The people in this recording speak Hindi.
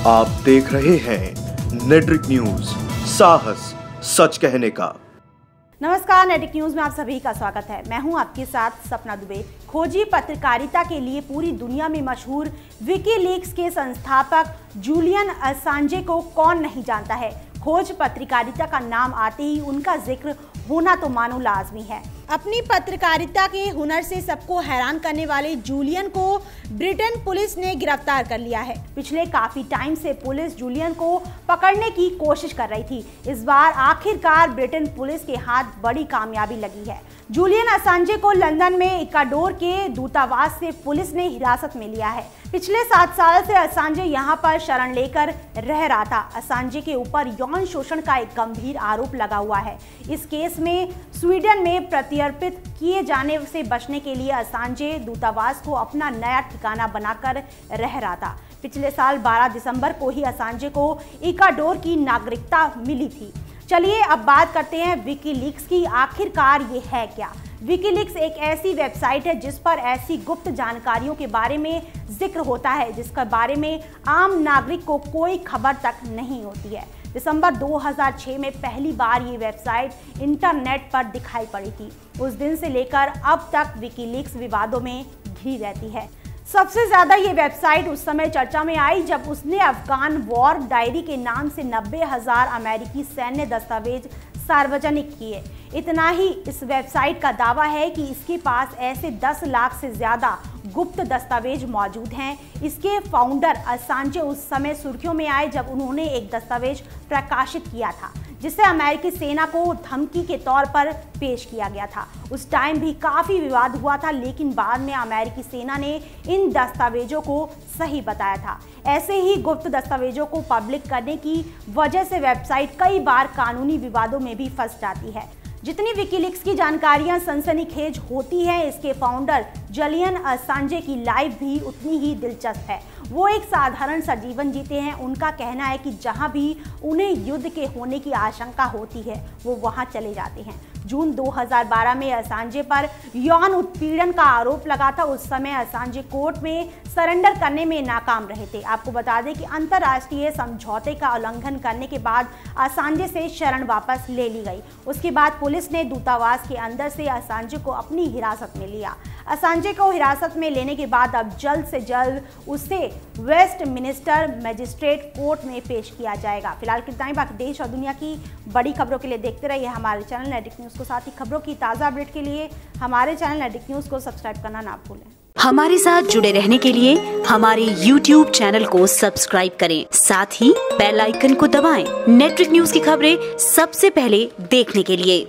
आप देख रहे हैं नेट्रिक न्यूज, साहस सच कहने का। नमस्कार, नेट्रिक न्यूज में आप सभी का स्वागत है। मैं हूं आपके साथ सपना दुबे। खोजी पत्रकारिता के लिए पूरी दुनिया में मशहूर विकीलीक्स के संस्थापक जूलियन असांजे को कौन नहीं जानता है। खोज पत्रकारिता का नाम आते ही उनका जिक्र होना तो मानो लाजमी है। अपनी पत्रकारिता के हुनर से सबको हैरान करने वाले जूलियन को ब्रिटेन पुलिस ने गिरफ्तार कर लिया है। पिछले काफी टाइम से पुलिस जूलियन को पकड़ने की कोशिश कर रही थी। इस बार आखिरकार ब्रिटेन पुलिस के हाथ बड़ी कामयाबी लगी है। जूलियन असांजे को लंदन में इक्वाडोर के दूतावास से पुलिस ने हिरासत में लिया है। पिछले 7 साल से असांजे यहां पर शरण लेकर रह रहा था। असांजे के ऊपर यौन शोषण का एक गंभीर आरोप लगा हुआ है। इस केस में स्वीडन में प्रत्यर्पित किए जाने से बचने के लिए असांजे दूतावास को अपना नया ठिकाना बनाकर रह रहा था। पिछले साल 12 दिसंबर को ही असांजे को इक्वाडोर की नागरिकता मिली थी। चलिए अब बात करते हैं विकीलीक्स की। आखिरकार ये है क्या? विकीलीक्स एक ऐसी वेबसाइट है जिस पर ऐसी गुप्त जानकारियों के बारे में जिक्र होता है जिसके बारे में आम नागरिक को कोई खबर तक नहीं होती है। दिसंबर 2006 में पहली बार ये वेबसाइट इंटरनेट पर दिखाई पड़ी थी। उस दिन से लेकर अब तक विकीलीक्स विवादों में घिरी रहती है। सबसे ज्यादा ये वेबसाइट उस समय चर्चा में आई जब उसने अफगान वॉर डायरी के नाम से 90,000 अमेरिकी सैन्य दस्तावेज सार्वजनिक किए। इतना ही, इस वेबसाइट का दावा है कि इसके पास ऐसे 10 लाख से ज्यादा गुप्त दस्तावेज मौजूद हैं। इसके फाउंडर असांजे उस समय सुर्खियों में आए जब उन्होंने एक दस्तावेज प्रकाशित किया था जिसे अमेरिकी सेना को धमकी के तौर पर पेश किया गया था। उस टाइम भी काफ़ी विवाद हुआ था, लेकिन बाद में अमेरिकी सेना ने इन दस्तावेजों को सही बताया था। ऐसे ही गुप्त दस्तावेजों को पब्लिक करने की वजह से वेबसाइट कई बार कानूनी विवादों में भी फंस जाती है। जितनी विकीलीक्स की जानकारियां सनसनीखेज होती हैं, इसके फाउंडर जूलियन असांजे की लाइफ भी उतनी ही दिलचस्प है। वो एक साधारण सा जीवन जीते हैं। उनका कहना है कि जहां भी उन्हें युद्ध के होने की आशंका होती है वो वहां चले जाते हैं। जून 2012 में असांजे पर यौन उत्पीड़न का आरोप लगा था। उस समय असांजे कोर्ट में सरेंडर करने में नाकाम रहे थे। आपको बता दें कि अंतर्राष्ट्रीय समझौते का उल्लंघन करने के बाद असांजे से शरण वापस ले ली गई। उसके बाद पुलिस ने दूतावास के अंदर से असांजे को अपनी हिरासत में लिया। असांजे को हिरासत में लेने के बाद अब जल्द से जल्द उसे वेस्टमिनिस्टर मजिस्ट्रेट कोर्ट में पेश किया जाएगा। फिलहाल कितना ही, बाकी देश और दुनिया की बड़ी खबरों के लिए देखते रहिए हमारे चैनल नेट्रिक न्यूज़ को। साथ ही खबरों की ताज़ा अपडेट के लिए हमारे चैनल नेट्रिक न्यूज़ को सब्सक्राइब करना ना भूलें। हमारे साथ जुड़े रहने के लिए हमारे YouTube चैनल को सब्सक्राइब करें, साथ ही बेल आइकन को दबाएं। नेट्रिक न्यूज़ की खबरें सबसे पहले देखने के लिए।